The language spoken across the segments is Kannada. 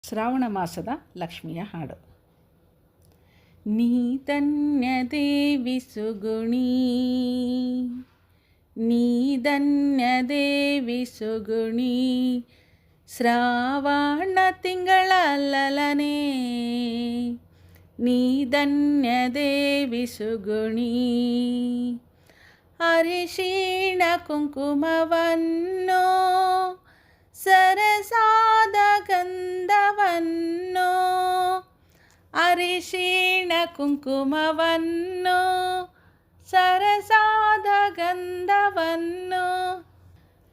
ಶ್ರಾವಣ ಮಾಸದ ಲಕ್ಷ್ಮಿಯ ಹಾಡು. ನೀ ಧನ್ಯ ದೇವಿ ಸುಗುಣಿ, ನೀ ಧನ್ಯ ದೇವಿ ಸುಗುಣಿ, ಶ್ರಾವಣ ತಿಂಗಳ ಲಲನೆ, ನೀ ಧನ್ಯ ದೇವಿ ಸುಗುಣಿ. ಅರಿಶಿಣ ಕುಂಕುಮವನ್ನು ಸರಸಾದ ಗಂಧವನ್ನು, ಅರಿಶಿಣ ಕುಂಕುಮವನ್ನು ಸರಸಾದ ಗಂಧವನ್ನು,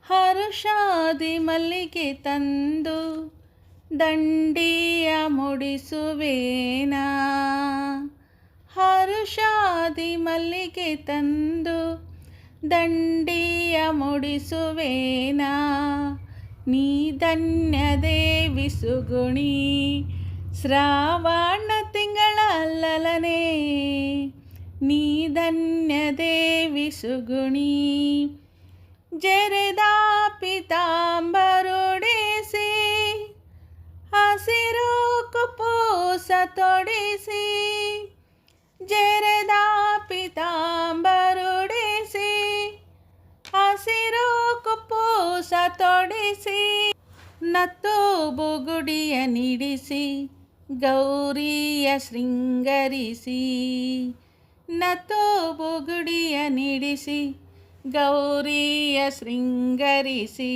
ಹರುಷಾದಿ ಮಲ್ಲಿಗೆ ತಂದು ದಂಡಿಯ ಮುಡಿಸುವೇನಾ, ಹರುಷಾದಿ ಮಲ್ಲಿಗೆ ತಂದು ದಂಡಿಯ ಮುಡಿಸುವೇನಾ. ನೀ ಧನ್ಯ ದೇವಿ ಸುಗುಣಿ, ಶ್ರಾವಣ ತಿಂಗಳ ಲಲನೆ, ನೀ ಧನ್ಯ ದೇವಿ ಸುಗುಣಿ. ಜರೆದ ಪಿತಾಂಬರೊಡಿಸಿ, ಹಸಿರು ಕುಪೂಸ ತೊಡಿಸಿ, ಜರೆದ ಪಿತಾಂಬರೊಡಿಸಿ, ಹಸಿರು ಕುಪೂಸ ತೊಡಿಸಿ, ನತ್ತು ಬುಗುಡಿಯ ನಿಡಿಸಿ ಗೌರಿಯ ಶೃಂಗರಿಸಿ, ನತ್ತು ಬುಗುಡಿಯ ನಿಡಿಸಿ ಗೌರಿಯ ಶೃಂಗರಿಸಿ.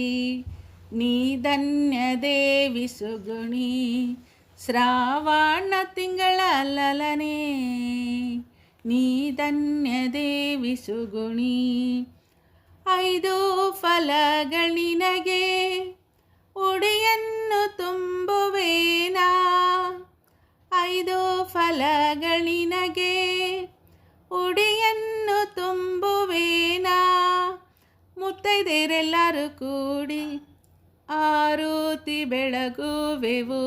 ನೀ ಧನ್ಯ ದೇವಿ ಸುಗುಣಿ, ಶ್ರಾವಣ ತಿಂಗಳ ಲಲನೆ, ನೀ ಧನ್ಯ ದೇವಿ ಸುಗುಣಿ. 5 ಫಲಗಳಿನಗೆ ಉಡಿಯನ್ನು ತುಂಬುವೇನಾ, 5 ಫಲಗಳಿನಗೆ ಉಡಿಯನ್ನು ತುಂಬುವೇನಾ. ಮುತ್ತೈದೆಯರೆಲ್ಲರೂ ಕೂಡಿ ಆರತಿ ಬೆಳಗುವೆವು,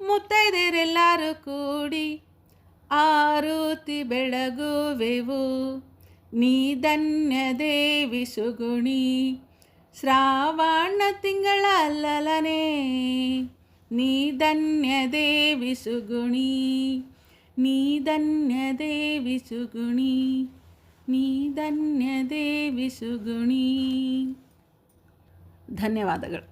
ಮುತ್ತೈದೆಯರೆಲ್ಲರೂ ಕೂಡಿ ಆರತಿ ಬೆಳಗುವೆವು. ನೀ ಧನ್ಯ ದೇವಿ ಸುಗುಣಿ, ಶ್ರಾವಣ ತಿಂಗಳ ಲಲನೆ, ನೀ ಧನ್ಯ ದೇವಿ ಸುಗುಣಿ, ನೀ ಧನ್ಯ ದೇವಿ ಸುಗುಣಿ, ನೀ ಧನ್ಯ ದೇವಿ ಸುಗುಣಿ. ಧನ್ಯವಾದಗಳು.